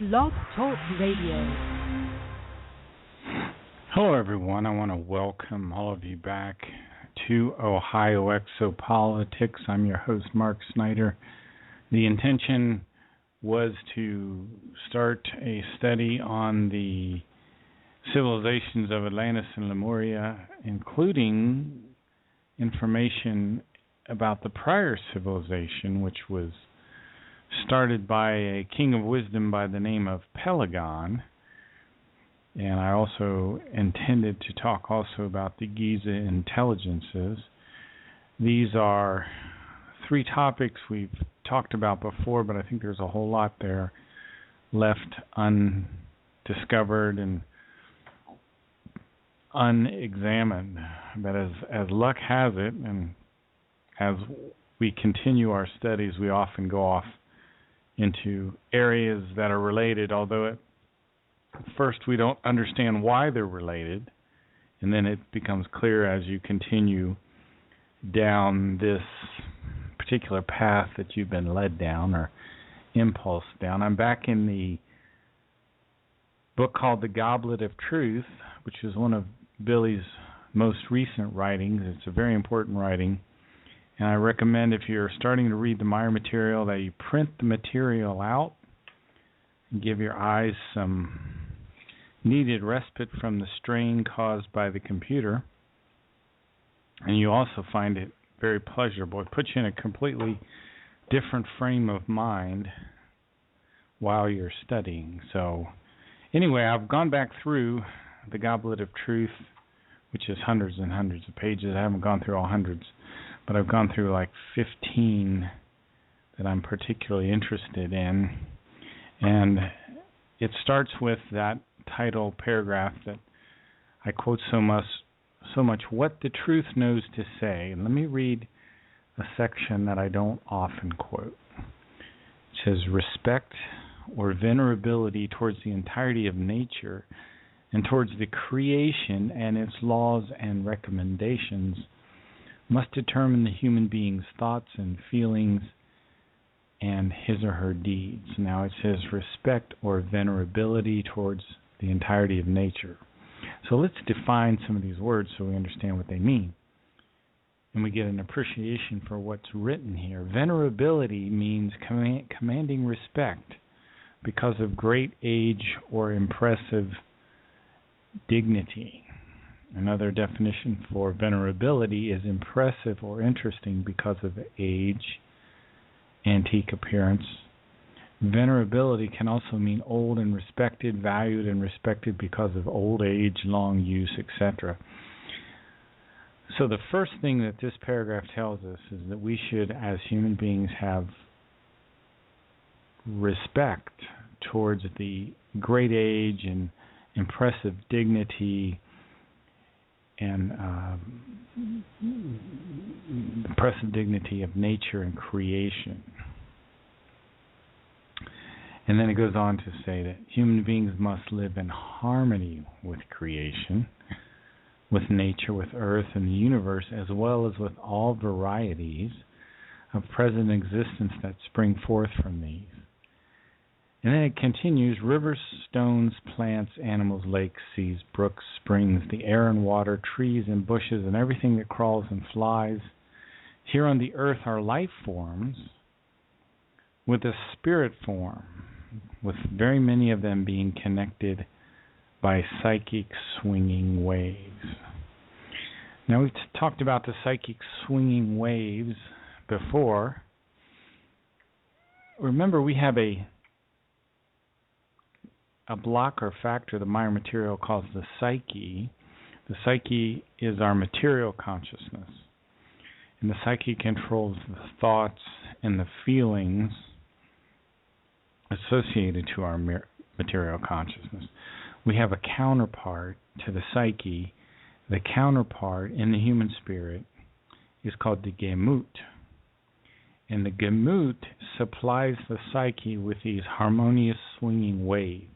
Blog Talk Radio. Hello, everyone. I want to welcome all of you back to Ohio Exopolitics. I'm your host, Mark Snyder. The intention was to start a study on the civilizations of Atlantis and Lemuria, including information about the prior civilization, which was started by a king of wisdom by the name of Pelegon. And I also intended to talk also about the Giza intelligences. These are three topics we've talked about before, but I think there's a whole lot there left undiscovered and unexamined. But as luck has it, and as we continue our studies, we often go off into areas that are related, although at first we don't understand why they're related, and then it becomes clear as you continue down this particular path that you've been led down or impulse down. I'm back in the book called The Goblet of Truth, which is one of Billy's most recent writings. It's a very important writing. And I recommend, if you're starting to read the Meyer material, that you print the material out and give your eyes some needed respite from the strain caused by the computer. And you also find it very pleasurable. It puts you in a completely different frame of mind while you're studying. So anyway, I've gone back through the Goblet of Truth, which is hundreds and hundreds of pages. I haven't gone through all hundreds, but I've gone through like 15 that I'm particularly interested in. And it starts with that title paragraph that I quote so much, what the truth knows to say. And let me read a section that I don't often quote. It says, respect or venerability towards the entirety of nature and towards the creation and its laws and recommendations must determine the human being's thoughts and feelings and his or her deeds. Now it says respect or venerability towards the entirety of nature. So let's define some of these words so we understand what they mean, and we get an appreciation for what's written here. Venerability means commanding respect because of great age or impressive dignity. Another definition for venerability is impressive or interesting because of age, antique appearance. Venerability can also mean old and respected, valued and respected because of old age, long use, etc. So the first thing that this paragraph tells us is that we should, as human beings, have respect towards the great age and impressive dignity and impressive dignity of nature and creation. And then it goes on to say that human beings must live in harmony with creation, with nature, with earth and the universe, as well as with all varieties of present existence that spring forth from these. And then it continues, rivers, stones, plants, animals, lakes, seas, brooks, springs, the air and water, trees and bushes, and everything that crawls and flies. Here on the earth are life forms with a spirit form, with very many of them being connected by psychic swinging waves. Now, we've talked about the psychic swinging waves before. Remember, we have a block or factor the Meyer material calls the psyche. The psyche is our material consciousness. And the psyche controls the thoughts and the feelings associated to our material consciousness. We have a counterpart to the psyche. The counterpart in the human spirit is called the gamut. And the gamut supplies the psyche with these harmonious swinging waves.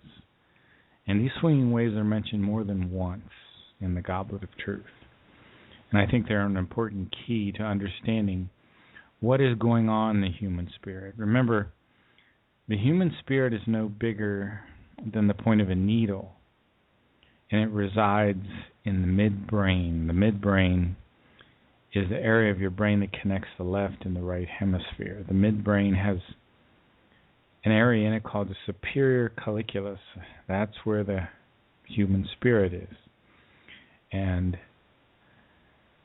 And these swinging waves are mentioned more than once in the Goblet of Truth. And I think they're an important key to understanding what is going on in the human spirit. Remember, The human spirit is no bigger than the point of a needle, and it resides in the midbrain. The midbrain is the area of your brain that connects the left and the right hemisphere. The midbrain has an area in it called the superior colliculus. That's where the human spirit is. And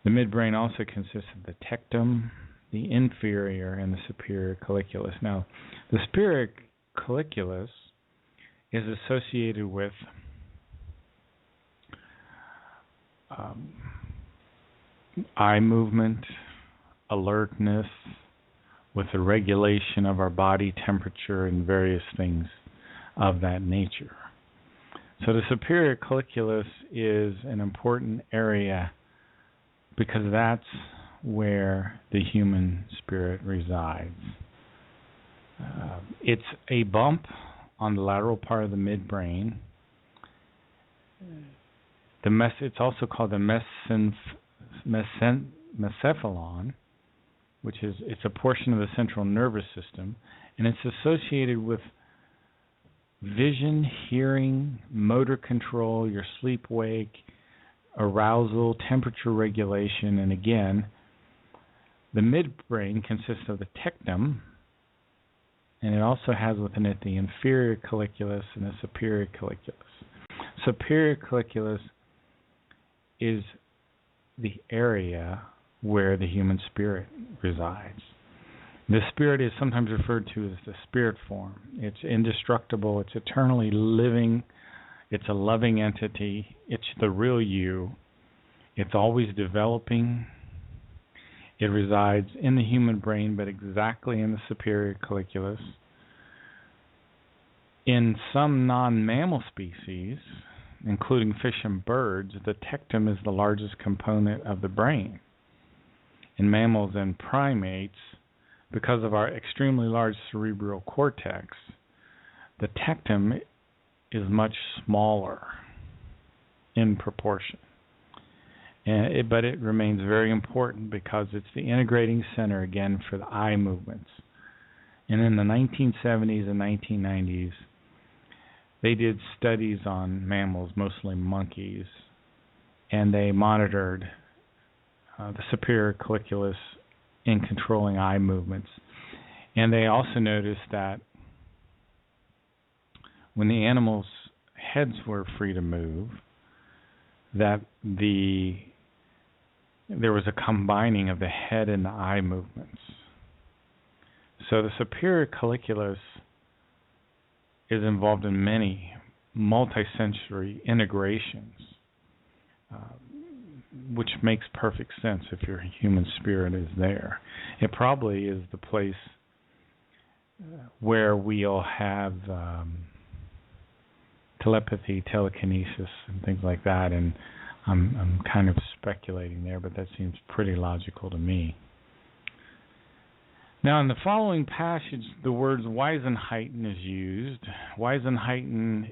the midbrain also consists of the tectum, the inferior, and the superior colliculus. Now, the superior colliculus is associated with eye movement, alertness, with the regulation of our body temperature and various things of that nature. So the superior colliculus is an important area because that's where the human spirit resides. It's a bump on the lateral part of the midbrain. It's also called the mesencephalon, it's a portion of the central nervous system, and it's associated with vision, hearing, motor control, your sleep-wake, arousal, temperature regulation, and again, the midbrain consists of the tectum, and it also has within it the inferior colliculus and the superior colliculus. Superior colliculus is the area where the human spirit resides. The spirit is sometimes referred to as the spirit form. It's indestructible, it's eternally living, it's a loving entity, it's the real you, it's always developing. It resides in the human brain, but exactly in the superior colliculus. In some non-mammal species, including fish and birds, the tectum is the largest component of the brain. In mammals and primates, because of our extremely large cerebral cortex, the tectum is much smaller in proportion. But it remains very important because it's the integrating center, again, for the eye movements. And in the 1970s and 1990s, they did studies on mammals, mostly monkeys, and they monitored the superior colliculus in controlling eye movements. And they also noticed that when the animals' heads were free to move, that there was a combining of the head and the eye movements. So the superior colliculus is involved in many multi-sensory integrations, which makes perfect sense if your human spirit is there. It probably is the place where we'll have telepathy, telekinesis, and things like that, and I'm kind of speculating there, but that seems pretty logical to me. Now, in the following passage, the words Weissenheiten is used. Weissenheiten,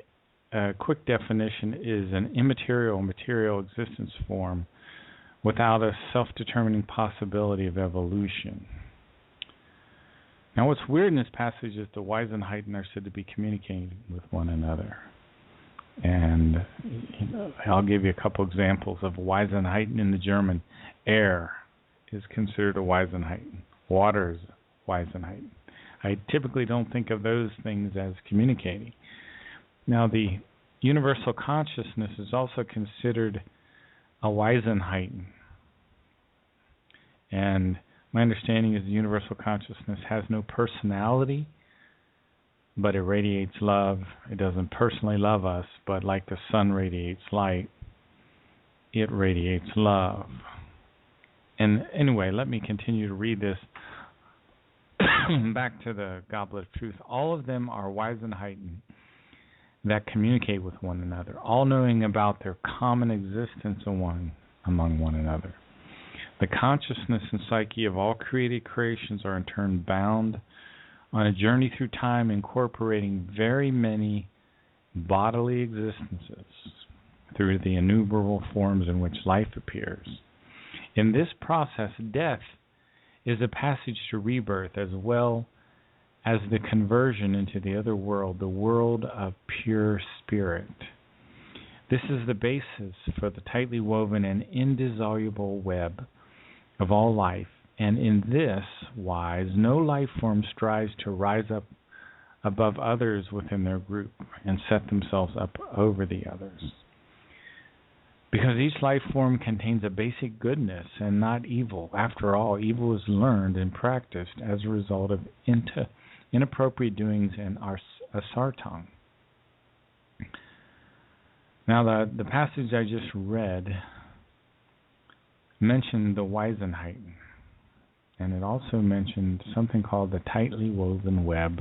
quick definition, is an immaterial material existence form without a self-determining possibility of evolution. Now, what's weird in this passage is the Weissenheiten are said to be communicating with one another. And I'll give you a couple examples of Weissenheiten in the German. Air is considered a Weissenheiten. Water is Weissenheiten. I typically don't think of those things as communicating. Now, the universal consciousness is also considered a Weissenheiten. And my understanding is the universal consciousness has no personality, but it radiates love. It doesn't personally love us, but like the sun radiates light, it radiates love. And anyway, let me continue to read this. Back to the Goblet of Truth. All of them are Weissenheiten that communicate with one another, all knowing about their common existence among one another. The consciousness and psyche of all created creations are in turn bound on a journey through time, incorporating very many bodily existences through the innumerable forms in which life appears. In this process, death is a passage to rebirth as well as the conversion into the other world, the world of pure spirit. This is the basis for the tightly woven and indissoluble web of all life, and in this wise no life form strives to rise up above others within their group and set themselves up over the others. Because each life form contains a basic goodness and not evil. After all, evil is learned and practiced as a result of inappropriate doings and asartang. Now, the passage I just read mentioned the Wesenheiten, and it also mentioned something called the tightly woven web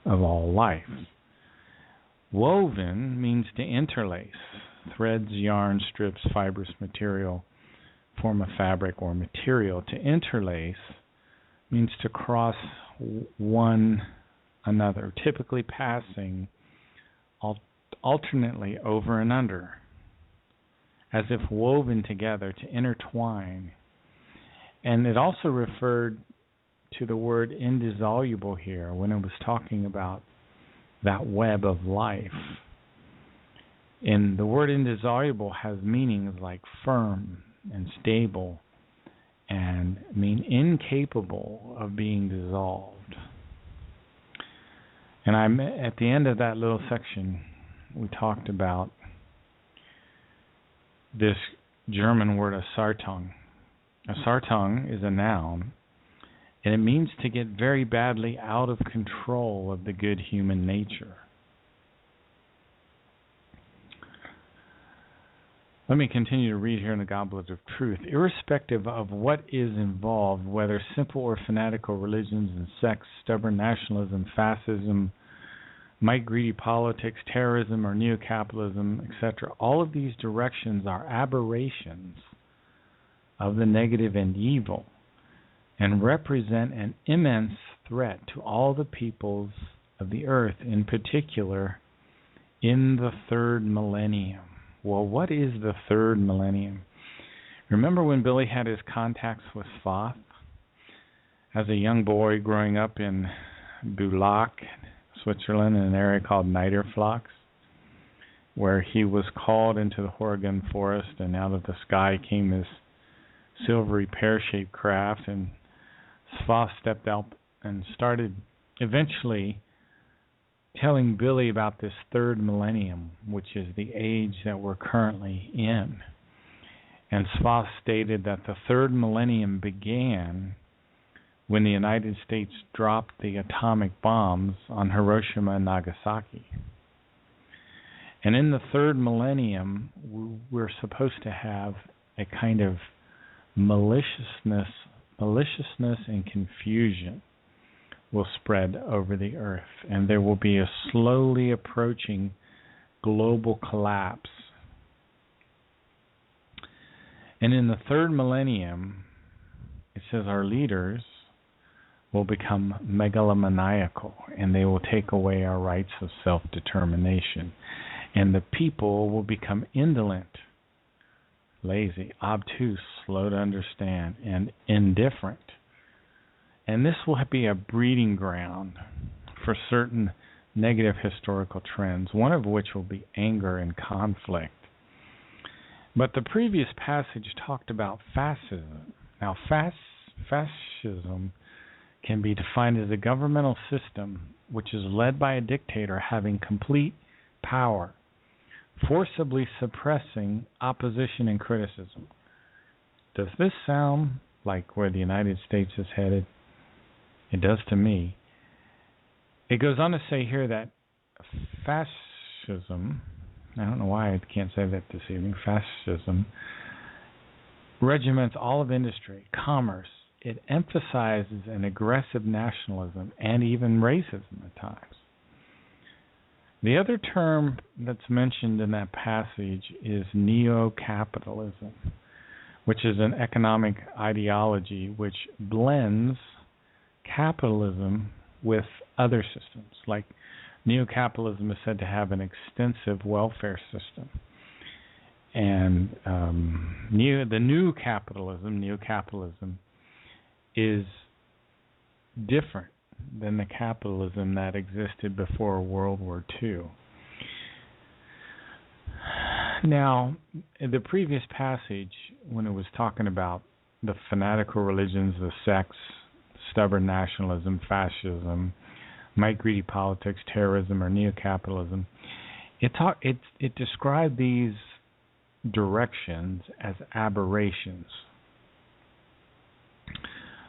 of all life. Woven means to interlace. Threads, yarn, strips, fibrous material form a fabric or material. To interlace means to cross one another, typically passing alternately over and under, as if woven together, to intertwine. And it also referred to the word indissoluble here when it was talking about that web of life. And the word indissoluble has meanings like firm and stable and mean incapable of being dissolved. And I'm at the end of that little section, we talked about this German word asartang. Asartang is a noun, and it means to get very badly out of control of the good human nature. Let me continue to read here in the Goblet of Truth. Irrespective of what is involved, whether simple or fanatical religions and sects, stubborn nationalism, fascism, might-greedy politics, terrorism, or neo-capitalism, etc., all of these directions are aberrations of the negative and evil and represent an immense threat to all the peoples of the earth, in particular in the third millennium. Well, what is the third millennium? Remember when Billy had his contacts with Thoth? As a young boy growing up in Bulak, Switzerland, in an area called Niederflachs, where he was called into the Horrigan forest, and out of the sky came this silvery pear-shaped craft, and Thoth stepped out and started eventually telling Billy about this third millennium, which is the age that we're currently in. And Thoth stated that the third millennium began when the United States dropped the atomic bombs on Hiroshima and Nagasaki. And in the third millennium, we're supposed to have a kind of maliciousness and confusion will spread over the earth, and there will be a slowly approaching global collapse. And in the third millennium, it says our leaders will become megalomaniacal, and they will take away our rights of self-determination, and the people will become indolent, lazy, obtuse, slow to understand, and indifferent. And this will be a breeding ground for certain negative historical trends, one of which will be anger and conflict. But the previous passage talked about fascism. Now, fascism can be defined as a governmental system which is led by a dictator having complete power, forcibly suppressing opposition and criticism. Does this sound like where the United States is headed? It does to me. It goes on to say here that fascism, I don't know why I can't say that this evening, fascism regiments all of industry, commerce. It emphasizes an aggressive nationalism and even racism at times. The other term that's mentioned in that passage is neo-capitalism, which is an economic ideology which blends capitalism with other systems. Like neo-capitalism is said to have an extensive welfare system. And the neo-capitalism is different. than the capitalism that existed before World War II. Now, in the previous passage, when it was talking about the fanatical religions, the sects, stubborn nationalism, fascism, might greedy politics, terrorism, or neo-capitalism, it described these directions as aberrations.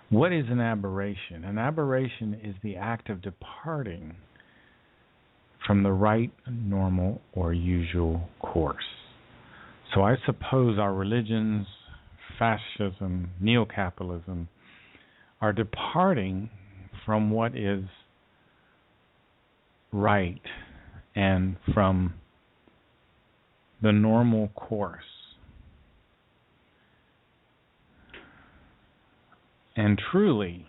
What is an aberration? An aberration is the act of departing from the right, normal, or usual course. So I suppose our religions, fascism, neo-capitalism, are departing from what is right and from the normal course. And truly,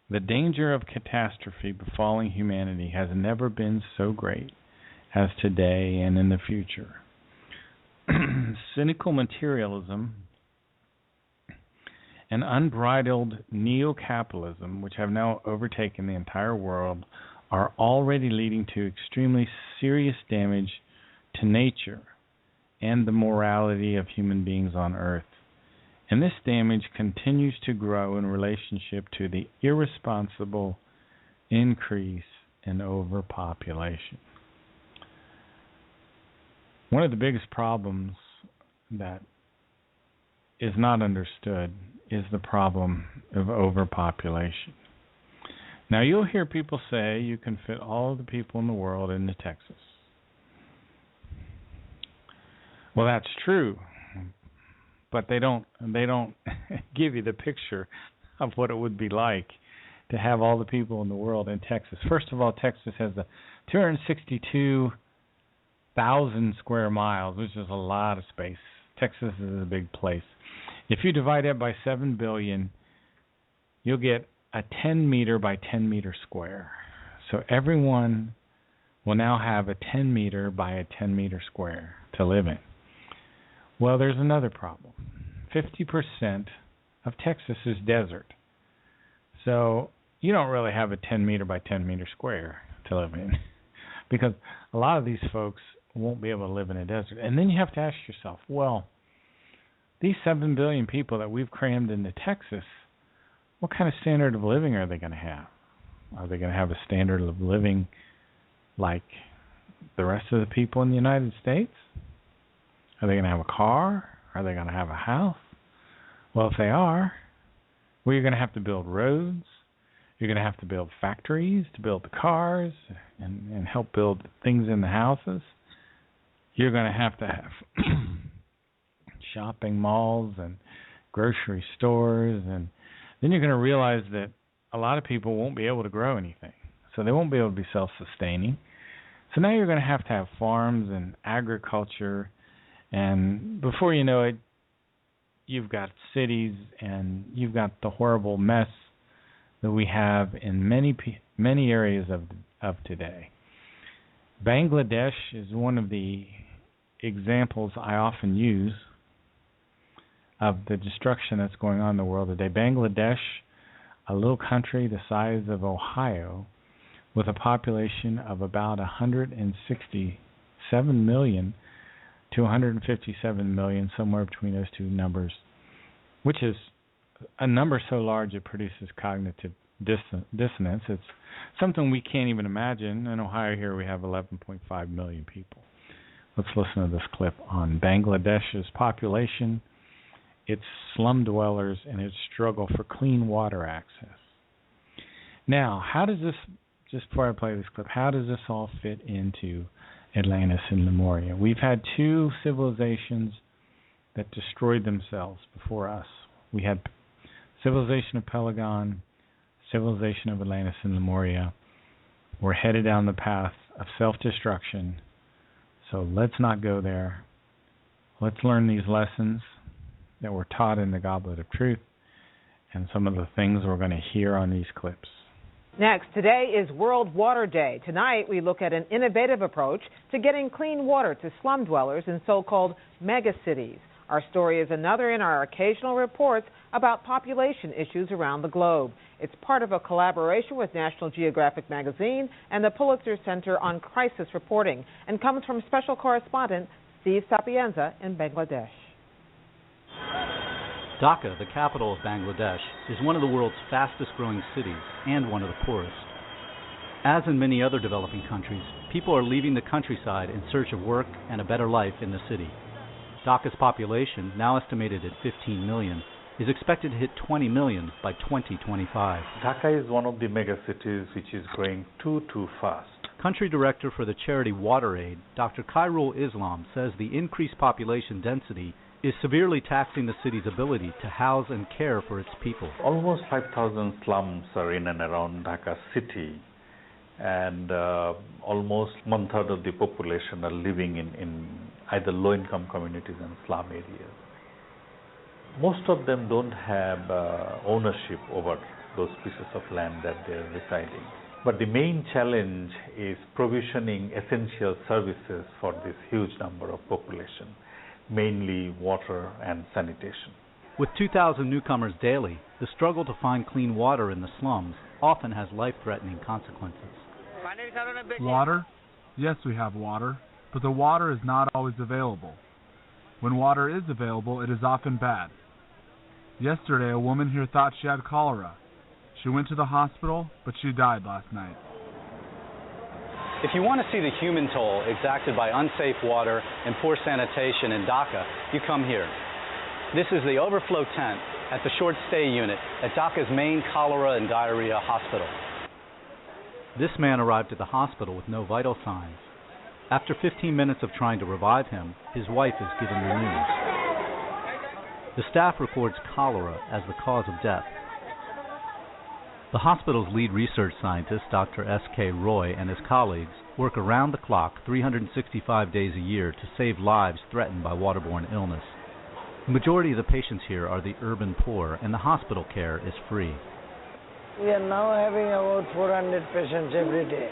the danger of catastrophe befalling humanity has never been so great as today and in the future. Cynical materialism and unbridled neo-capitalism, which have now overtaken the entire world, are already leading to extremely serious damage to nature and the morality of human beings on Earth. And this damage continues to grow in relationship to the irresponsible increase in overpopulation. One of the biggest problems that is not understood is the problem of overpopulation. Now, you'll hear people say you can fit all of the people in the world into Texas. Well, that's true, but they don't give you the picture of what it would be like to have all the people in the world in Texas. First of all, Texas has 262,000 square miles, which is a lot of space. Texas is a big place. If you divide that by 7 billion, you'll get a 10 meter by 10 meter square. So everyone will now have a 10 meter by a 10 meter square to live in. Well, there's another problem. 50% of Texas is desert. So you don't really have a 10 meter by 10 meter square to live in because a lot of these folks won't be able to live in a desert. And then you have to ask yourself, well, these 7 billion people that we've crammed into Texas, what kind of standard of living are they going to have? Are they going to have a standard of living like the rest of the people in the United States? Are they going to have a car? Are they going to have a house? Well, if they are, well, you're going to have to build roads. You're going to have to build factories to build the cars and help build things in the houses. You're going to have shopping malls and grocery stores, and then you're going to realize that a lot of people won't be able to grow anything. So they won't be able to be self-sustaining. So now you're going to have farms and agriculture, and before you know it, you've got cities and you've got the horrible mess that we have in many areas of today. Bangladesh is one of the examples I often use of the destruction that's going on in the world today. Bangladesh, a little country the size of Ohio, with a population of about 167 million to 157 million, somewhere between those two numbers, which is a number so large it produces cognitive dissonance. It's something we can't even imagine. In Ohio here we have 11.5 million people. Let's listen to this clip on Bangladesh's population, its slum dwellers, and its struggle for clean water access. Now, how does this, just before I play this clip, how does this all fit into Atlantis and Lemuria? We've had two civilizations that destroyed themselves before us. We had civilization of Pelegon, civilization of Atlantis and Lemuria. We're headed down the path of self-destruction. So let's not go there. Let's learn these lessons that were taught in the Goblet of Truth and some of the things we're going to hear on these clips. Next, today is World Water Day. Tonight, we look at an innovative approach to getting clean water to slum dwellers in so-called megacities. Our story is another in our occasional reports about population issues around the globe. It's part of a collaboration with National Geographic magazine and the Pulitzer Center on Crisis Reporting, and comes from special correspondent Steve Sapienza in Bangladesh. Dhaka, the capital of Bangladesh, is one of the world's fastest-growing cities and one of the poorest. As in many other developing countries, people are leaving the countryside in search of work and a better life in the city. Dhaka's population, now estimated at 15 million, is expected to hit 20 million by 2025. Dhaka is one of the mega cities which is growing too fast. Country Director for the charity WaterAid, Dr. Khairul Islam, says the increased population density is severely taxing the city's ability to house and care for its people. Almost 5,000 slums are in and around Dhaka city, and almost 1/3 of the population are living in either low-income communities and slum areas. Most of them don't have ownership over those pieces of land that they're residing. But the main challenge is provisioning essential services for this huge number of population, mainly water and sanitation. With 2,000 newcomers daily, the struggle to find clean water in the slums often has life-threatening consequences. Water? Yes, we have water, but the water is not always available. When water is available, it is often bad. Yesterday, a woman here thought she had cholera. She went to the hospital, but she died last night. If you want to see the human toll exacted by unsafe water and poor sanitation in Dhaka, you come here. This is the overflow tent at the short stay unit at Dhaka's main cholera and diarrhea hospital. This man arrived at the hospital with no vital signs. After 15 minutes of trying to revive him, his wife is given the news. The staff records cholera as the cause of death. The hospital's lead research scientist, Dr. S.K. Roy, and his colleagues work around the clock 365 days a year to save lives threatened by waterborne illness. The majority of the patients here are the urban poor, and the hospital care is free. We are now having about 400 patients every day.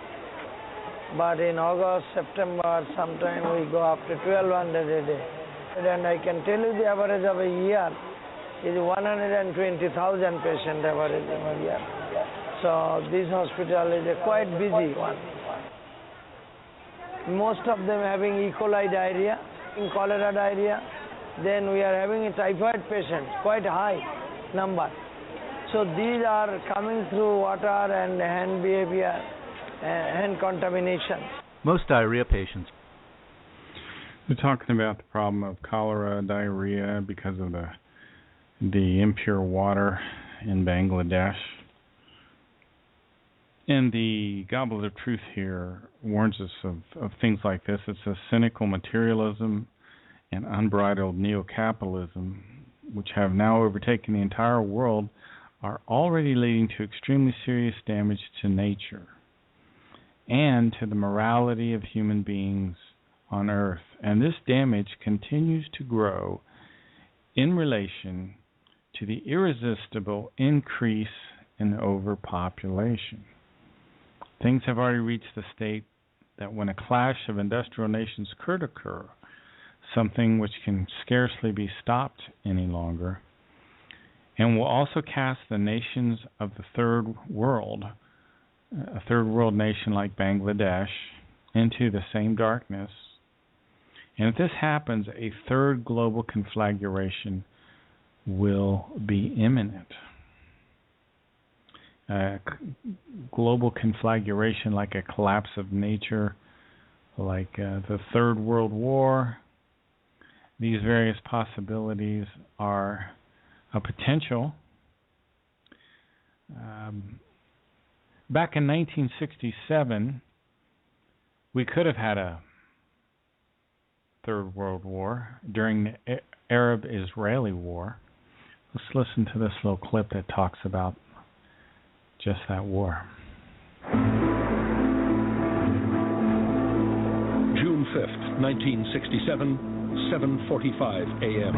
But in August, September, sometime we go up to 1,200 a day. And I can tell you the average of a year is 120,000 patient average of a year. So this hospital is a quite busy one. Most of them having E. coli diarrhea, cholera diarrhea. Then we are having a typhoid patient, quite high number. So these are coming through water and hand behavior, hand contamination. Most diarrhea patients. We're talking about the problem of cholera, diarrhea because of the impure water in Bangladesh. And the Goblet of Truth here warns us of things like this. It's a cynical materialism and unbridled neo-capitalism, which have now overtaken the entire world, are already leading to extremely serious damage to nature and to the morality of human beings on Earth. And this damage continues to grow in relation to the irresistible increase in overpopulation. Things have already reached the state that when a clash of industrial nations could occur, something which can scarcely be stopped any longer, and will also cast the nations of the third world, a third world nation like Bangladesh, into the same darkness. And if this happens, a third global conflagration will be imminent. Global conflagration like a collapse of nature, like the Third World War. These various possibilities are a potential. Back in 1967, we could have had a Third World War during the Arab-Israeli War. Let's listen to this little clip that talks about just that war. June 5th, 1967, 7:45 a.m.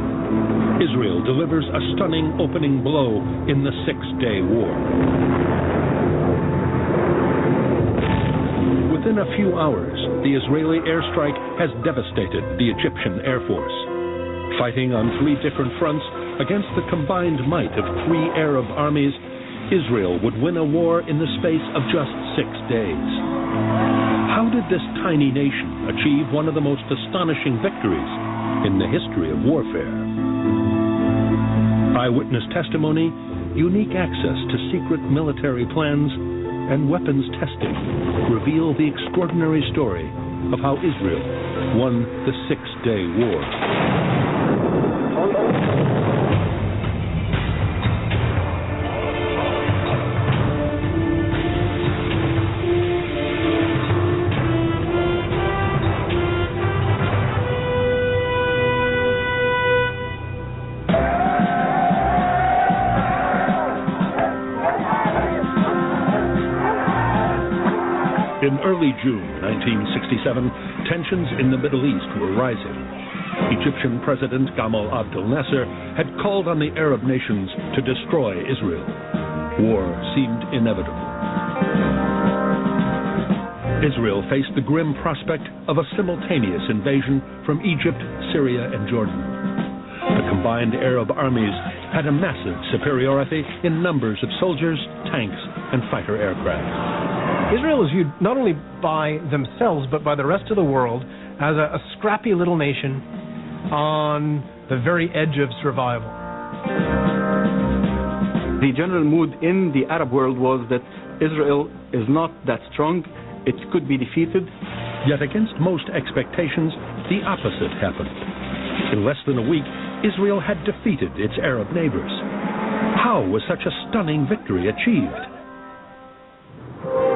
Israel delivers a stunning opening blow in the Six-Day War. Within a few hours, the Israeli airstrike has devastated the Egyptian Air Force. Fighting on 3 different fronts against the combined might of 3 Arab armies, Israel would win a war in the space of just 6 days. How did this tiny nation achieve one of the most astonishing victories in the history of warfare? Eyewitness testimony, unique access to secret military plans, and weapons testing reveal the extraordinary story of how Israel won the 6-day war. In early June 1967, tensions in the Middle East were rising. Egyptian President Gamal Abdel Nasser had called on the Arab nations to destroy Israel. War seemed inevitable. Israel faced the grim prospect of a simultaneous invasion from Egypt, Syria, and Jordan. The combined Arab armies had a massive superiority in numbers of soldiers, tanks, and fighter aircraft. Israel is viewed not only by themselves but by the rest of the world as a scrappy little nation on the very edge of survival. The general mood in the Arab world was that Israel is not that strong, it could be defeated. Yet against most expectations, the opposite happened. In less than a week, Israel had defeated its Arab neighbors. How was such a stunning victory achieved?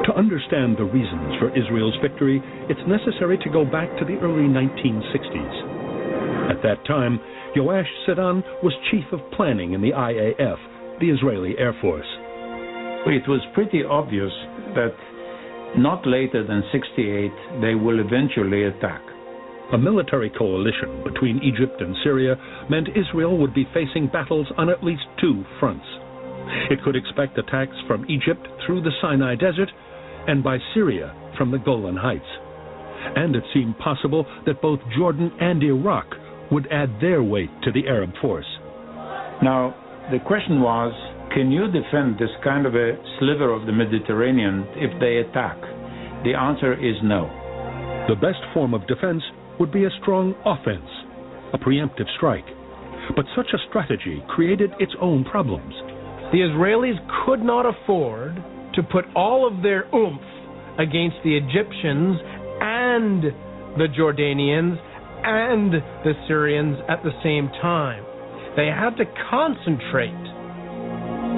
To understand the reasons for Israel's victory, it's necessary to go back to the early 1960s. At that time, Yoash Sedan was chief of planning in the IAF, the Israeli Air Force. It was pretty obvious that not later than 1968 they will eventually attack. A military coalition between Egypt and Syria meant Israel would be facing battles on at least 2 fronts. It could expect attacks from Egypt through the Sinai Desert and by Syria from the Golan Heights. And it seemed possible that both Jordan and Iraq would add their weight to the Arab force. Now, the question was, can you defend this kind of a sliver of the Mediterranean if they attack? The answer is no. The best form of defense would be a strong offense, a preemptive strike. But such a strategy created its own problems. The Israelis could not afford to put all of their oomph against the Egyptians and the Jordanians and the Syrians at the same time. They had to concentrate.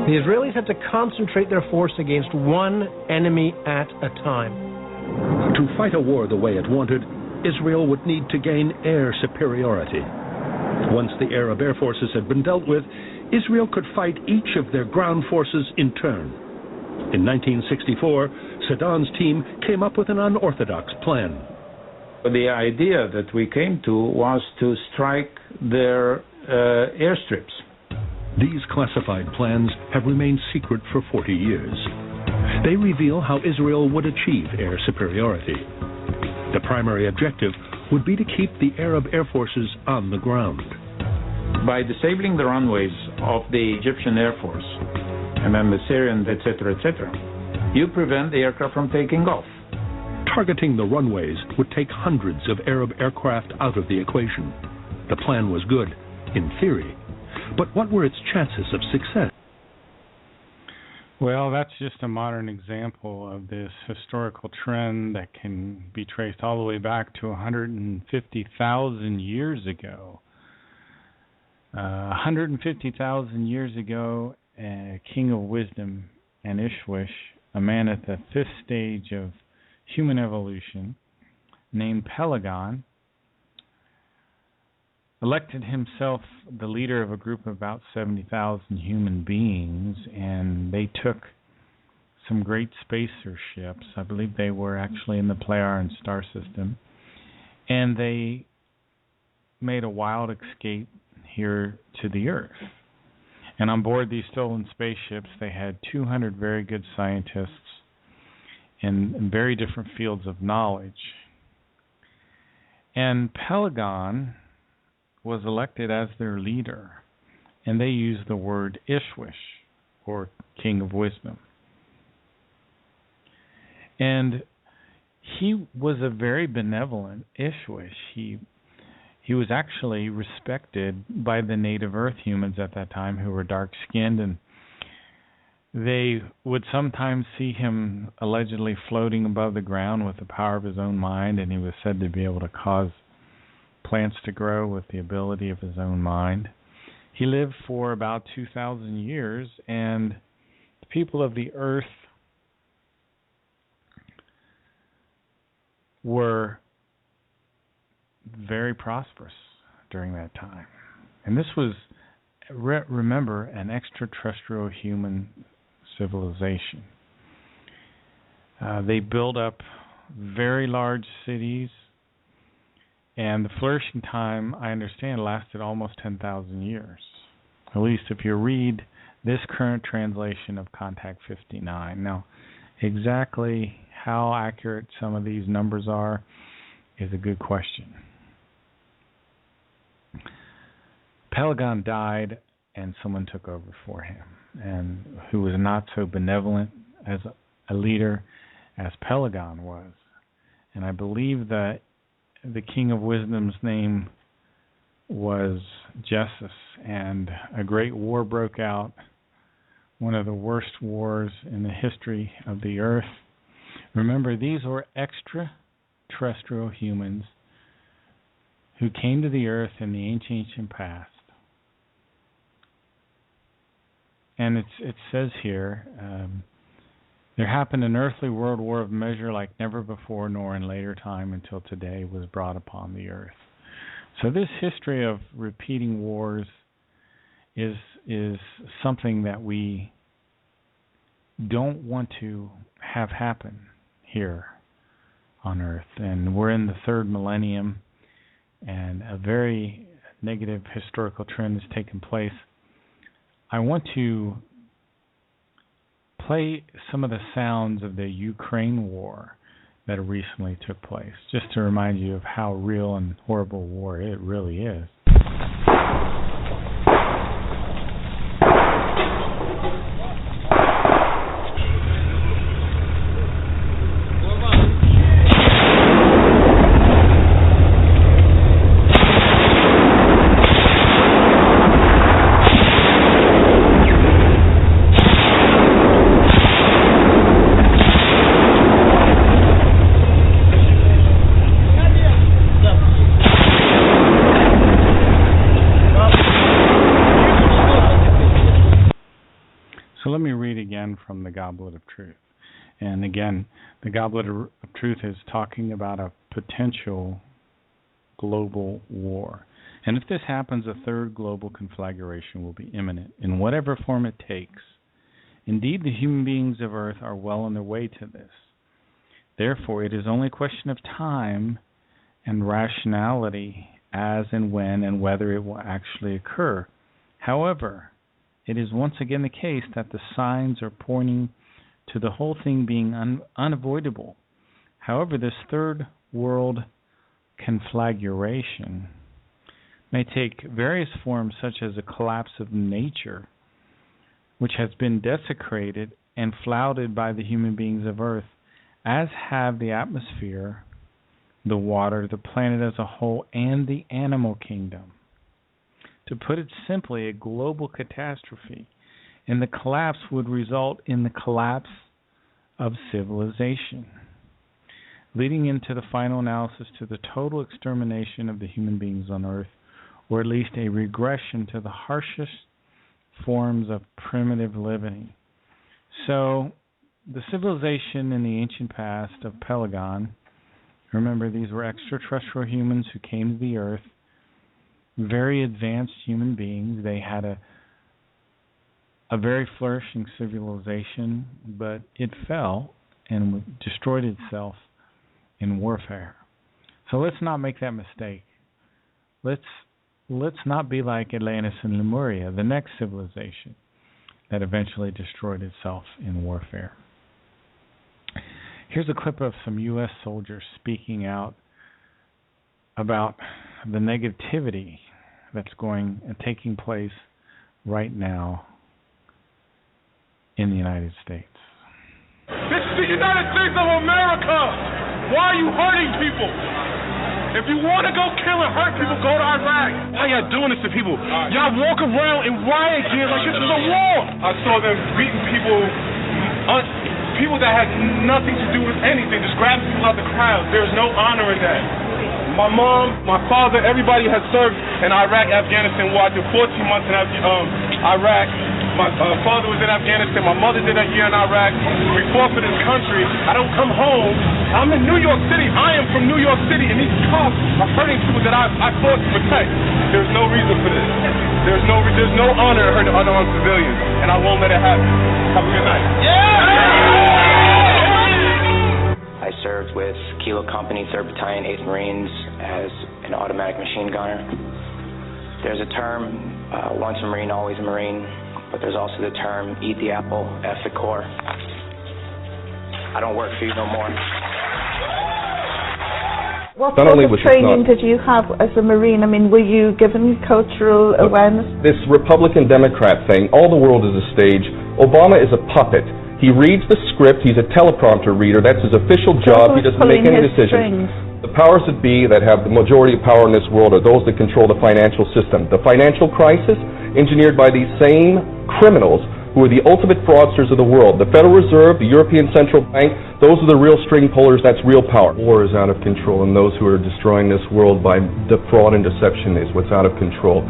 The Israelis had to concentrate their force against one enemy at a time. To fight a war the way it wanted, Israel would need to gain air superiority. Once the Arab air forces had been dealt with, Israel could fight each of their ground forces in turn. In 1964, Saddam's team came up with an unorthodox plan. The idea that we came to was to strike their airstrips. These classified plans have remained secret for 40 years. They reveal how Israel would achieve air superiority. The primary objective would be to keep the Arab air forces on the ground. By disabling the runways of the Egyptian Air Force, and then the Syrian, etc., you prevent the aircraft from taking off. Targeting the runways would take hundreds of Arab aircraft out of the equation. The plan was good, in theory. But what were its chances of success? Well, that's just a modern example of this historical trend that can be traced all the way back to 150,000 years ago. 150,000 years ago, King of Wisdom and Ishwish, a man at the 5th stage of human evolution, named Pelegon, elected himself the leader of a group of about 70,000 human beings, and they took some great spacer ships. I believe they were actually in the Pleiadian star system, and they made a wild escape here to the Earth. And on board these stolen spaceships, they had 200 very good scientists in very different fields of knowledge. And Pelegon was elected as their leader, and they used the word Ishwish, or King of Wisdom. And he was a very benevolent Ishwish. He was actually respected by the native Earth humans at that time who were dark-skinned, and they would sometimes see him allegedly floating above the ground with the power of his own mind, and he was said to be able to cause plants to grow with the ability of his own mind. He lived for about 2,000 years, and the people of the Earth were very prosperous during that time. And this was, remember, an extraterrestrial human civilization. They built up very large cities, and the flourishing time, I understand, lasted almost 10,000 years. At least if you read this current translation of Contact 59. Now, exactly how accurate some of these numbers are is a good question. Pelegon died, and someone took over for him, and who was not so benevolent as a leader as Pelegon was. And I believe that the King of Wisdom's name was Jesus, and a great war broke out, one of the worst wars in the history of the Earth. Remember, these were extraterrestrial humans who came to the Earth in the ancient past. And it says here, there happened an earthly world war of measure like never before, nor in later time until today was brought upon the Earth. So this history of repeating wars is something that we don't want to have happen here on Earth. And we're in the third millennium, and a very negative historical trend has taken place. I want to play some of the sounds of the Ukraine war that recently took place, just to remind you of how real and horrible war it really is. From the Goblet of Truth. And again, the Goblet of Truth is talking about a potential global war. And if this happens, a third global conflagration will be imminent in whatever form it takes. Indeed, the human beings of Earth are well on their way to this. Therefore, it is only a question of time and rationality as and when and whether it will actually occur. However, it is once again the case that the signs are pointing to the whole thing being unavoidable. However, this third world conflagration may take various forms, such as a collapse of nature, which has been desecrated and flouted by the human beings of Earth, as have the atmosphere, the water, the planet as a whole, and the animal kingdom. To put it simply, a global catastrophe, and the collapse would result in the collapse of civilization, leading into the final analysis to the total extermination of the human beings on Earth, or at least a regression to the harshest forms of primitive living. So, the civilization in the ancient past of Pelegon, remember these were extraterrestrial humans who came to the Earth, very advanced human beings. They had a very flourishing civilization, but it fell and destroyed itself in warfare. So let's not make that mistake. Let's not be like Atlantis and Lemuria, the next civilization that eventually destroyed itself in warfare. Here's a clip of some U.S. soldiers speaking out about the negativity that's taking place right now in the United States. This is the United States of America. Why are you hurting people? If you want to go kill and hurt people, go to Iraq. Why y'all doing this to people? Y'all walk around in riot gear like this is a war. I saw them beating people, people that had nothing to do with anything, just grabbing people out the crowd. There's no honor in that. My mom, my father, everybody has served in Iraq, Afghanistan war. I did 14 months in Iraq. My father was in Afghanistan. My mother did a year in Iraq. We fought for this country. I don't come home. I'm in New York City. I am from New York City, and these cops are hurting people that I fought to protect. There's no reason for this. There's no honor in hurting unarmed civilians, and I won't let it happen. Have a good night. I served with Kilo Company, 3rd Battalion, 8th Marines as an automatic machine gunner. There's a term, once a Marine, always a Marine. But there's also the term, eat the apple, F the core. I don't work for you no more. What sort of training did you have as a Marine? I mean, were you given cultural awareness? This Republican-Democrat thing, all the world is a stage. Obama is a puppet. He reads the script, he's a teleprompter reader, that's his official job, he doesn't make any decisions. The powers that be that have the majority of power in this world are those that control the financial system. The financial crisis, engineered by these same criminals who are the ultimate fraudsters of the world. The Federal Reserve, the European Central Bank, those are the real string pullers, that's real power. War is out of control, and those who are destroying this world by fraud and deception is what's out of control.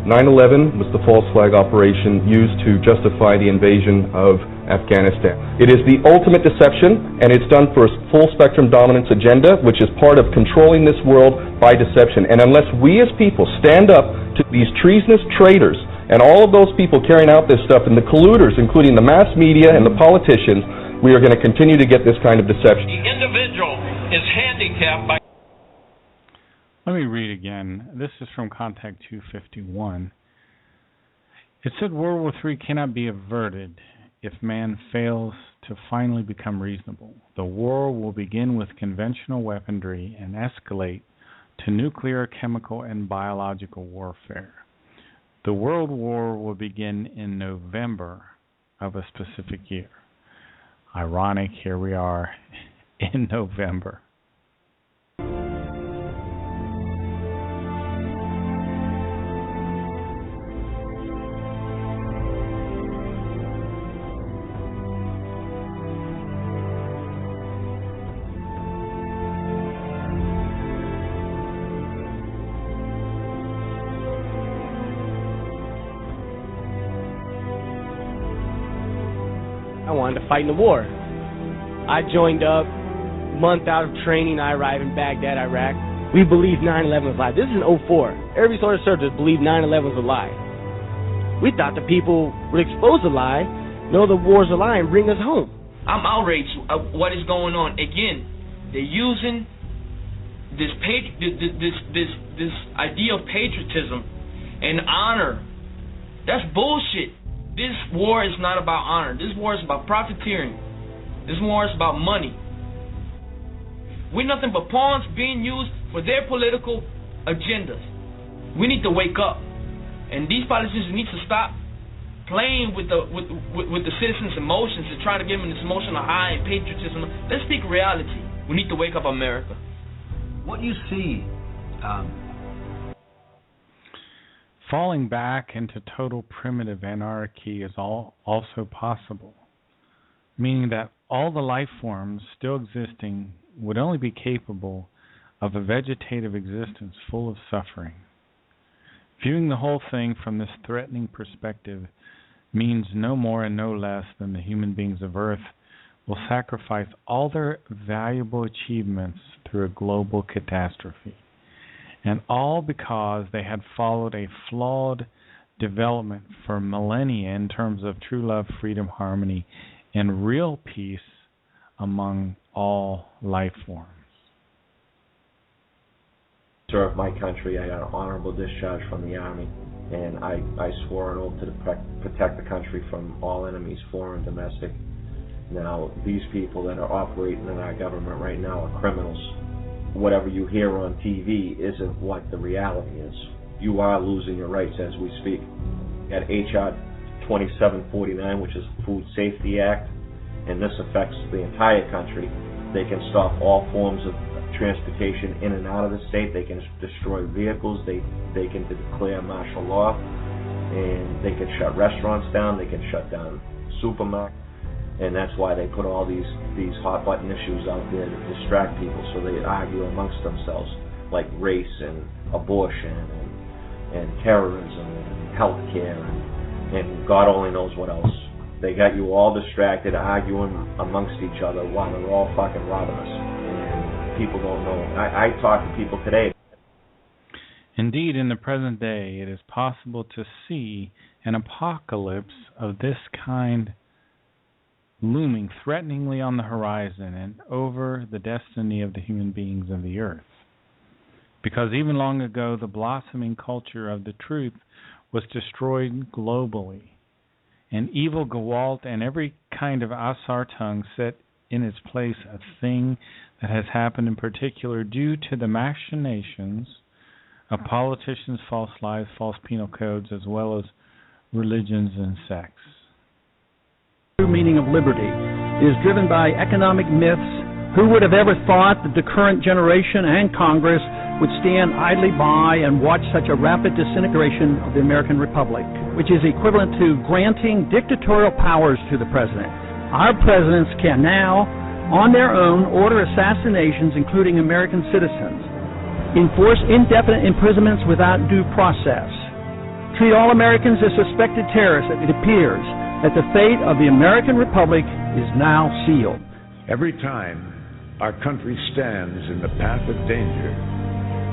9/11 was the false flag operation used to justify the invasion of Afghanistan. It is the ultimate deception, and it's done for a full-spectrum dominance agenda, which is part of controlling this world by deception. And unless we as people stand up to these treasonous traitors and all of those people carrying out this stuff, and the colluders, including the mass media and the politicians, we are going to continue to get this kind of deception. The individual is handicapped by... Let me read again. This is from Contact 251. It said World War III cannot be averted if man fails to finally become reasonable. The war will begin with conventional weaponry and escalate to nuclear, chemical, and biological warfare. The World War will begin in November of a specific year. Ironic, here we are in November. I wanted to fight in the war. I joined up, month out of training, I arrived in Baghdad, Iraq. We believed 9/11 was a lie. This is in 04. Every sort of soldier believed 9/11 was a lie. We thought the people would expose the lie, know the war's a lie, and bring us home. I'm outraged at what is going on. Again, they're using this idea of patriotism and honor. That's bullshit. This war is not about honor. This war is about profiteering. This war is about money. We're nothing but pawns being used for their political agendas. We need to wake up, and these politicians need to stop playing with the citizens' emotions and trying to give them this emotional high and patriotism. Let's speak reality. We need to wake up, America. What you see. Falling back into total primitive anarchy is also possible, meaning that all the life forms still existing would only be capable of a vegetative existence full of suffering. Viewing the whole thing from this threatening perspective means no more and no less than the human beings of Earth will sacrifice all their valuable achievements through a global catastrophe. And all because they had followed a flawed development for millennia in terms of true love, freedom, harmony, and real peace among all life forms. Served my country. I got an honorable discharge from the Army, and I swore an oath to protect the country from all enemies, foreign, domestic. Now, these people that are operating in our government right now are criminals. Whatever you hear on TV isn't what the reality is. you are losing your rights as we speak. At H.R. 2749, which is Food Safety Act, and this affects the entire country. They can stop all forms of transportation in and out of the state. They can destroy vehicles. They can declare martial law, and they can shut restaurants down. They can shut down supermarkets, and that's why they put all these hot button issues out there to distract people, so they argue amongst themselves, like race and abortion and terrorism and healthcare and God only knows what else. They got you all distracted, arguing amongst each other while they're all fucking robbing us. And people don't know. I talk to people today. Indeed, in the present day, it is possible to see an apocalypse of this kind looming threateningly on the horizon and over the destiny of the human beings of the earth. Because even long ago, the blossoming culture of the truth was destroyed globally, and evil Gewalt and every kind of Asartung set in its place a thing that has happened in particular due to the machinations of politicians, false lies, false penal codes, as well as religions and sects. The true meaning of liberty is driven by economic myths. Who would have ever thought that the current generation and Congress would stand idly by and watch such a rapid disintegration of the American Republic, which is equivalent to granting dictatorial powers to the president. Our presidents can now, on their own, order assassinations, including American citizens, enforce indefinite imprisonments without due process, treat all Americans as suspected terrorists. It appears that the fate of the American Republic is now sealed. Every time our country stands in the path of danger,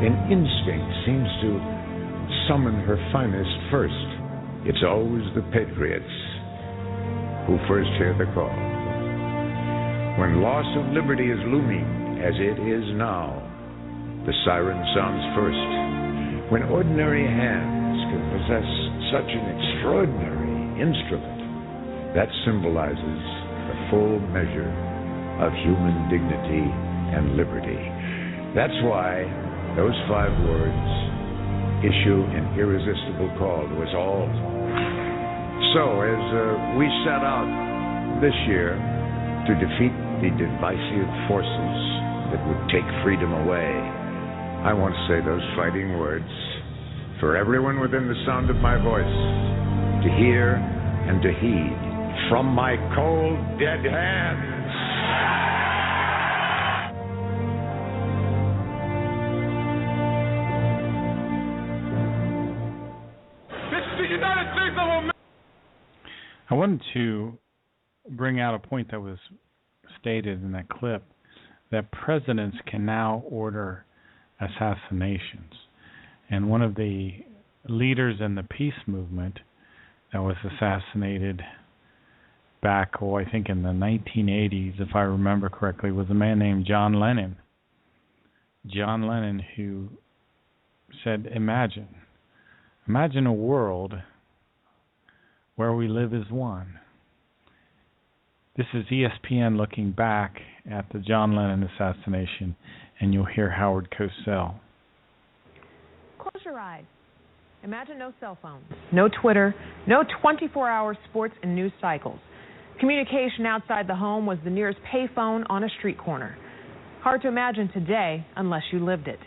an instinct seems to summon her finest first. It's always the patriots who first hear the call. When loss of liberty is looming, as it is now, the siren sounds first. When ordinary hands can possess such an extraordinary instrument, that symbolizes the full measure of human dignity and liberty. That's why those 5 words issue an irresistible call to us all. So, as we set out this year to defeat the divisive forces that would take freedom away, I want to say those fighting words for everyone within the sound of my voice to hear and to heed. From my cold, dead hands. I wanted to bring out a point that was stated in that clip, that presidents can now order assassinations. And one of the leaders in the peace movement that was assassinated back, I think in the 1980s, if I remember correctly, was a man named John Lennon. John Lennon, who said, imagine a world where we live as one. This is ESPN looking back at the John Lennon assassination, and you'll hear Howard Cosell. Close your eyes. Imagine no cell phones, no Twitter, no 24-hour sports and news cycles. Communication outside the home was the nearest payphone on a street corner. Hard to imagine today unless you lived it.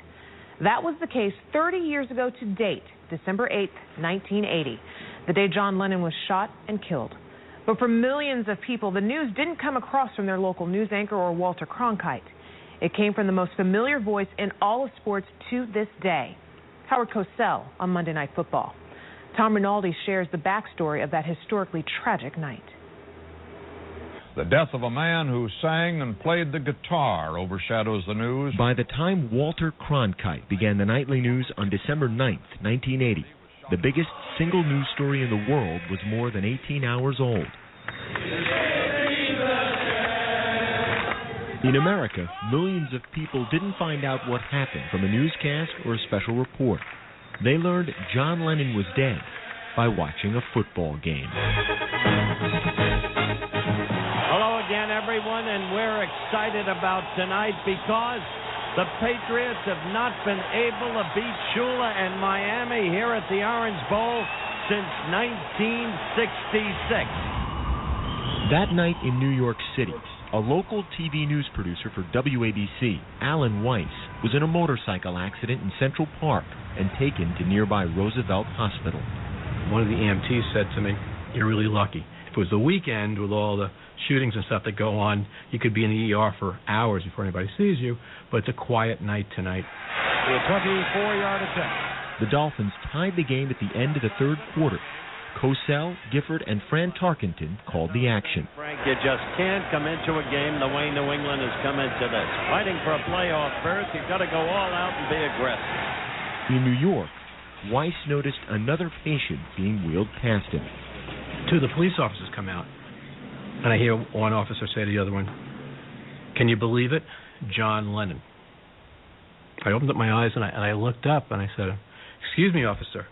That was the case 30 years ago to date, December 8th, 1980, the day John Lennon was shot and killed. But for millions of people, the news didn't come across from their local news anchor or Walter Cronkite. It came from the most familiar voice in all of sports to this day, Howard Cosell on Monday Night Football. Tom Rinaldi shares the backstory of that historically tragic night. The death of a man who sang and played the guitar overshadows the news. By the time Walter Cronkite began the nightly news on December 9th, 1980, the biggest single news story in the world was more than 18 hours old. In America, millions of people didn't find out what happened from a newscast or a special report. They learned John Lennon was dead by watching a football game. Hello again, everyone, and we're excited about tonight because The Patriots have not been able to beat Shula and Miami here at the Orange Bowl since 1966. That night in New York City, a local TV news producer for WABC, Alan Weiss, was in a motorcycle accident in Central Park and taken to nearby Roosevelt Hospital. One of the EMTs said to me, "You're really lucky. If it was the weekend with all the shootings and stuff that go on, you could be in the ER for hours before anybody sees you, but it's a quiet night tonight." The 24-yard attempt. The Dolphins tied the game at the end of the third quarter. Cosell, Gifford, and Fran Tarkenton called the action. Frank, you just can't come into a game the way New England has come into this. Fighting for a playoff berth, you've got to go all out and be aggressive. In New York, Weiss noticed another patient being wheeled past him. Two of the police officers come out, and I hear one officer say to the other one, "Can you believe it? John Lennon." I opened up my eyes and I looked up and I said, "Excuse me, officer,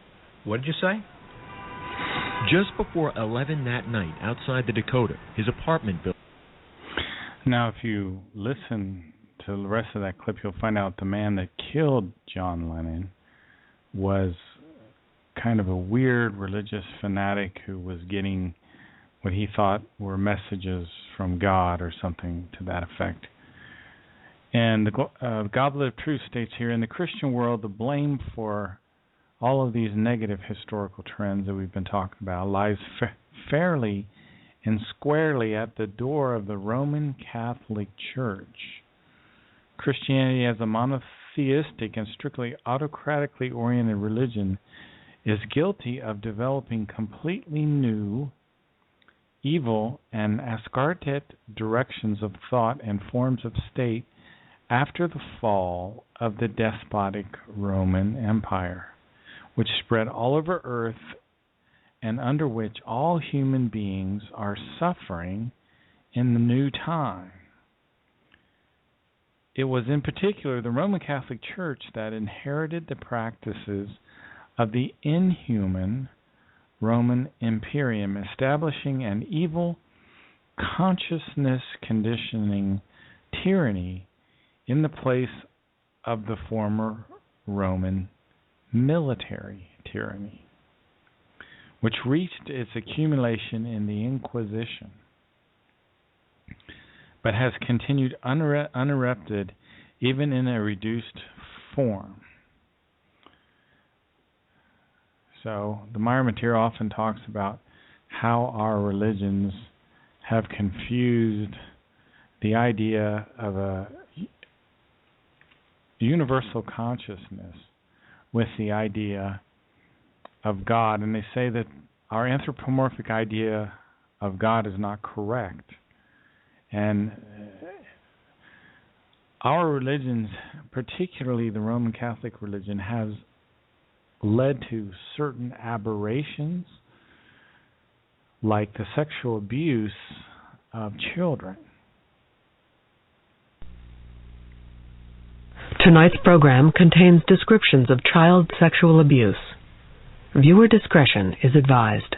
what did you say?" Just before 11 that night, outside the Dakota, his apartment building. Now, if you listen to the rest of that clip, you'll find out the man that killed John Lennon was kind of a weird religious fanatic who was getting what he thought were messages from God or something to that effect. And the Goblet of Truth states here, in the Christian world, the blame for all of these negative historical trends that we've been talking about lies fairly and squarely at the door of the Roman Catholic Church. Christianity, as a monotheistic and strictly autocratically oriented religion, is guilty of developing completely new, evil, and ascetic directions of thought and forms of state after the fall of the despotic Roman Empire, which spread all over earth and under which all human beings are suffering in the new time. It was in particular the Roman Catholic Church that inherited the practices of the inhuman Roman Imperium, establishing an evil consciousness conditioning tyranny in the place of the former Roman military tyranny, which reached its accumulation in the Inquisition, but has continued uninterrupted even in a reduced form. So the Meyer material often talks about how our religions have confused the idea of a universal consciousness with the idea of God, and they say that our anthropomorphic idea of God is not correct. And our religions, particularly the Roman Catholic religion, has led to certain aberrations like the sexual abuse of children. Tonight's program contains descriptions of child sexual abuse. Viewer discretion is advised.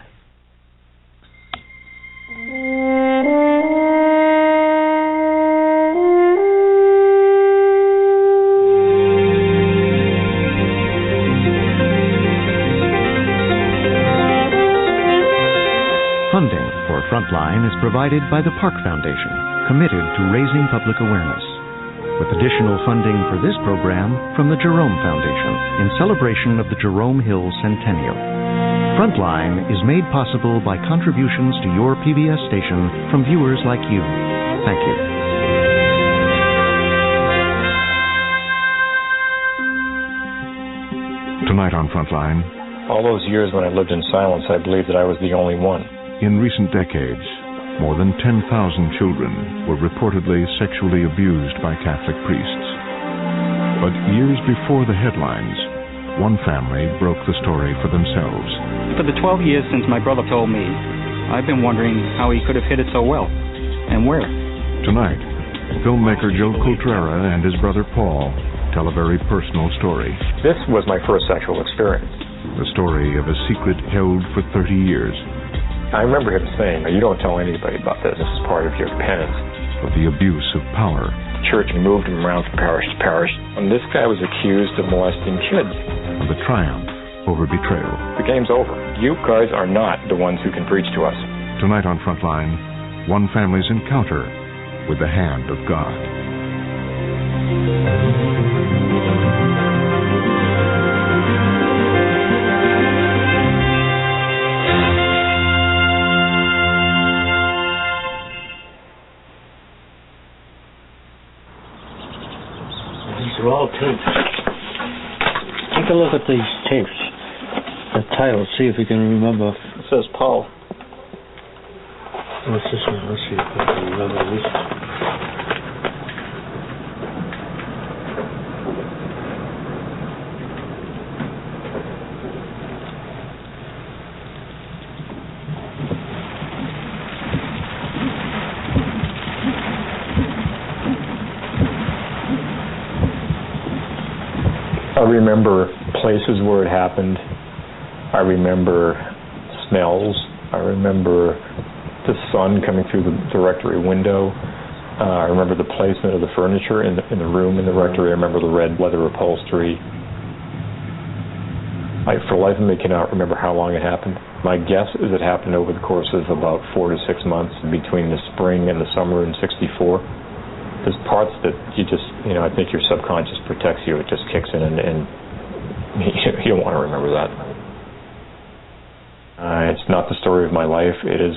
Funding for Frontline is provided by the Park Foundation, committed to raising public awareness, with additional funding for this program from the Jerome Foundation in celebration of the Jerome Hill Centennial. Frontline is made possible by contributions to your PBS station from viewers like you. Thank you. Tonight on Frontline. All those years when I lived in silence, I believed that I was the only one. In recent decades, more than 10,000 children were reportedly sexually abused by Catholic priests. But years before the headlines, one family broke the story for themselves. For the 12 years since my brother told me, I've been wondering how he could have hid it so well, and where. Tonight, filmmaker Joe Coltrera and his brother Paul tell a very personal story. This was my first sexual experience. The story of a secret held for 30 years. I remember him saying, "You don't tell anybody about this. This is part of your penance." Of the abuse of power. church and moved him around from parish to parish. And this guy was accused of molesting kids. The triumph over betrayal. The game's over. You guys are not the ones who can preach to us. Tonight on Frontline, one family's encounter with the hand of God. These are all tapes. Take a look at these tapes. The title, see if you can remember. It says Paul. What's this one? Let's see if I can remember this. I remember places where it happened. I remember smells. I remember the sun coming through the rectory window. I remember the placement of the furniture in the room in the rectory. I remember the red leather upholstery. For the life of me, cannot remember how long it happened. My guess is it happened over the course of about 4 to 6 months between the spring and the summer in '64. There's parts that you just, I think your subconscious protects you. It just kicks in and you don't want to remember that. It's not the story of my life. It is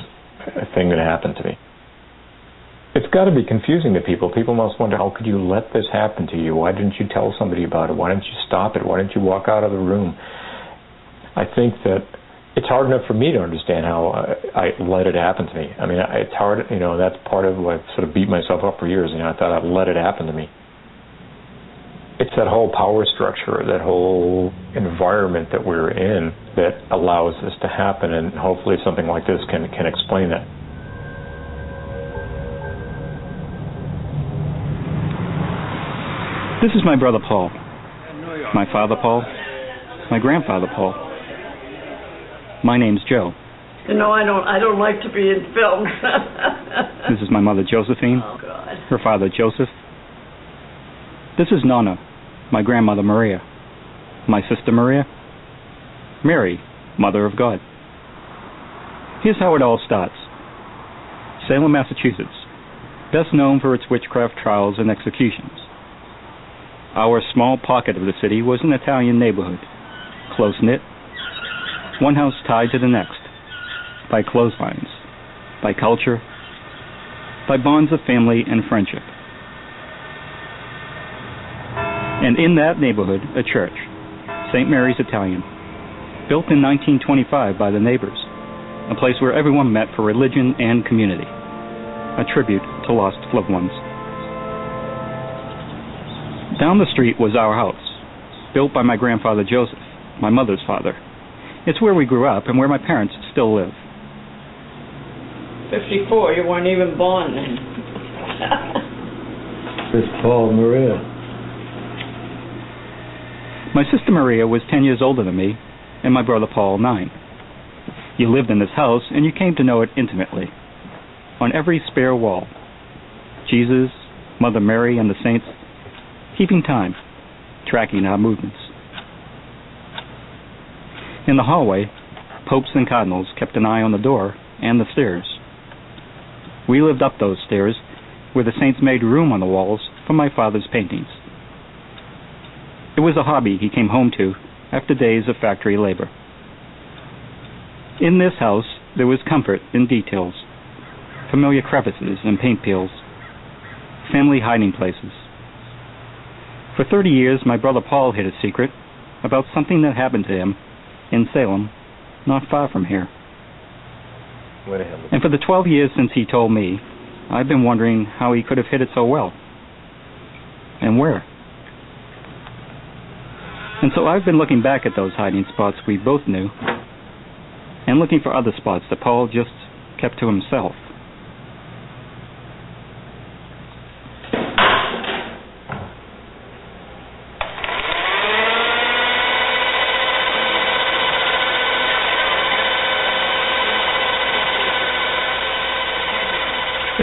a thing that happened to me. It's got to be confusing to people. People must wonder, how could you let this happen to you? Why didn't you tell somebody about it? Why didn't you stop it? Why didn't you walk out of the room? I think that it's hard enough for me to understand how I let it happen to me. I mean, it's hard, that's part of what I've sort of beat myself up for years. I thought I'd let it happen to me. It's that whole power structure, that whole environment that we're in that allows this to happen, and hopefully something like this can explain that. This is my brother Paul, my father Paul, my grandfather Paul. My name's Joe. I don't like to be in films. This is my mother Josephine, oh, God. her father Joseph. This is Nonna, my grandmother Maria, my sister Maria, Mary, Mother of God. Here's how it all starts. Salem, Massachusetts, best known for its witchcraft trials and executions. Our small pocket of the city was an Italian neighborhood, close-knit, one house tied to the next, by clotheslines, by culture, by bonds of family and friendship. And in that neighborhood, a church, St. Mary's Italian, built in 1925 by the neighbors, a place where everyone met for religion and community, a tribute to lost loved ones. Down the street was our house, built by my grandfather Joseph, my mother's father. It's where we grew up and where my parents still live. 54, you weren't even born then. This is Paul Maria. My sister Maria was 10 years older than me, and my brother Paul 9. You lived in this house, and you came to know it intimately. On every spare wall, Jesus, Mother Mary, and the saints, keeping time, tracking our movements. In the hallway, popes and cardinals kept an eye on the door and the stairs. We lived up those stairs, where the saints made room on the walls for my father's paintings. It was a hobby he came home to after days of factory labor. In this house, there was comfort in details, familiar crevices and paint peels, family hiding places. For 30 years, my brother Paul hid a secret about something that happened to him in Salem, not far from here. And for the 12 years since he told me, I've been wondering how he could have hid it so well. And where. And so I've been looking back at those hiding spots we both knew, and looking for other spots that Paul just kept to himself.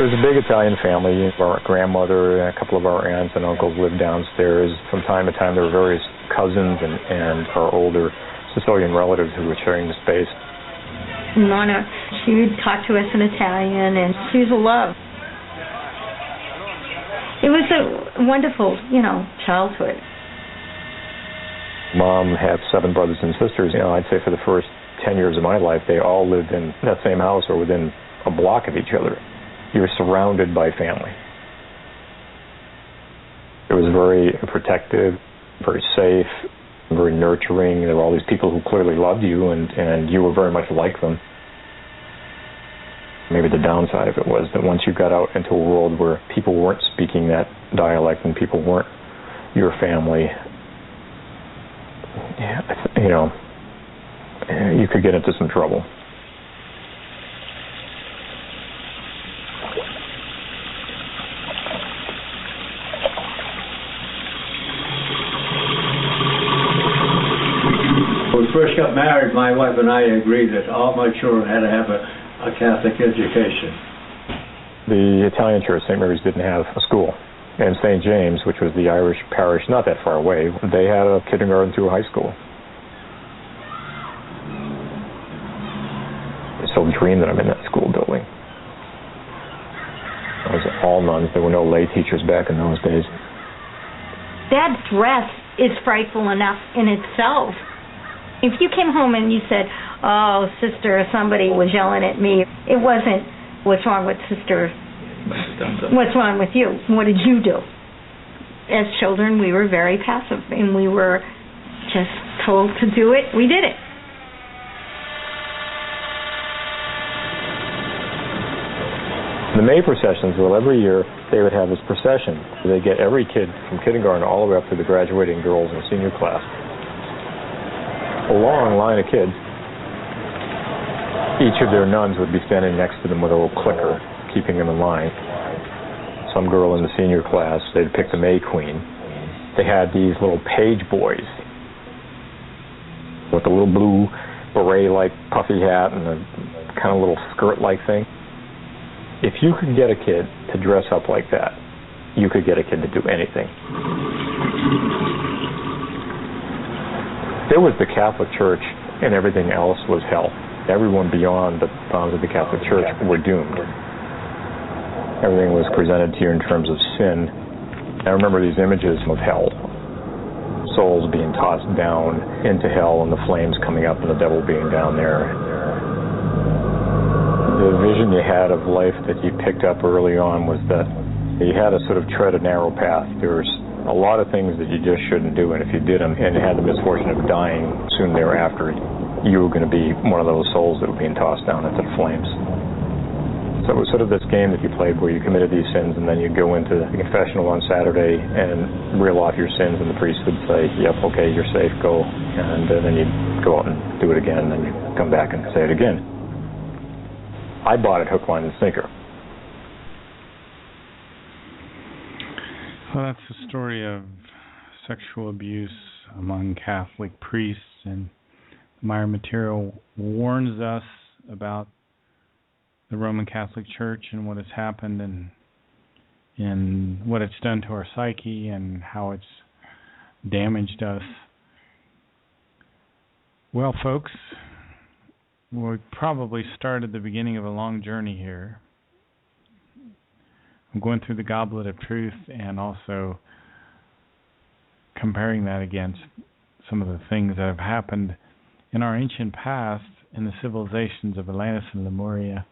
was a big Italian family. Our grandmother and a couple of our aunts and uncles lived downstairs. From time to time, there were various cousins and our older Sicilian relatives who were sharing the space. Nonna, she would talk to us in Italian, and she was a love. It was a wonderful, childhood. Mom had 7 brothers and sisters. I'd say for the first 10 years of my life, they all lived in that same house or within a block of each other. You were surrounded by family. It was very protective, very safe, very nurturing. There were all these people who clearly loved you, and you were very much like them. Maybe the downside of it was that once you got out into a world where people weren't speaking that dialect and people weren't your family, you could get into some trouble. When we first got married, my wife and I agreed that all my children had to have a Catholic education. The Italian church, St. Mary's, didn't have a school. And St. James, which was the Irish parish not that far away, they had a kindergarten through high school. I still dream that I'm in that school building. It was all nuns. There were no lay teachers back in those days. That dress is frightful enough in itself. If you came home and you said, "Oh, sister, somebody was yelling at me," it wasn't, "What's wrong with sister? What's wrong with you? What did you do?" As children, we were very passive, and we were just told to do it. We did it. The May processions, well, every year they would have this procession. They'd get every kid from kindergarten all the way up to the graduating girls in senior class. A long line of kids. Each of their nuns would be standing next to them with a little clicker, keeping them in line. Some girl in the senior class, they'd pick the May Queen. They had these little page boys with a little blue beret-like puffy hat and a kind of little skirt-like thing. If you could get a kid to dress up like that, you could get a kid to do anything. There was the Catholic Church, and everything else was hell. Everyone beyond the bounds of the Catholic Church were doomed. Everything was presented to you in terms of sin. I remember these images of hell. Souls being tossed down into hell and the flames coming up and the devil being down there. The vision you had of life that you picked up early on was that you had to sort of tread a narrow path. There's a lot of things that you just shouldn't do, and if you did them and had the misfortune of dying soon thereafter, you were going to be one of those souls that were being tossed down into the flames. So it was sort of this game that you played where you committed these sins and then you'd go into the confessional on Saturday and reel off your sins, and the priest would say, "Yep, okay, you're safe, go." And then you'd go out and do it again, and then you'd come back and say it again. I bought it hook, line, and sinker. Well, that's the story of sexual abuse among Catholic priests, and the Meyer material warns us about the Roman Catholic Church and what has happened and what it's done to our psyche and how it's damaged us. Well, folks, we probably started the beginning of a long journey here. I'm going through the goblet of truth and also comparing that against some of the things that have happened in our ancient past in the civilizations of Atlantis and Lemuria,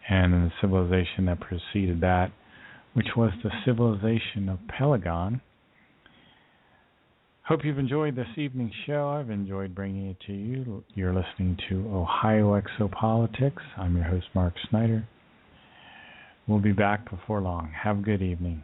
and in the civilization that preceded that, which was the civilization of Pelegon. Hope you've enjoyed this evening's show. I've enjoyed bringing it to you. You're listening to Ohio Exopolitics. I'm your host, Mark Snyder. We'll be back before long. Have a good evening.